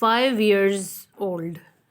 5 years old،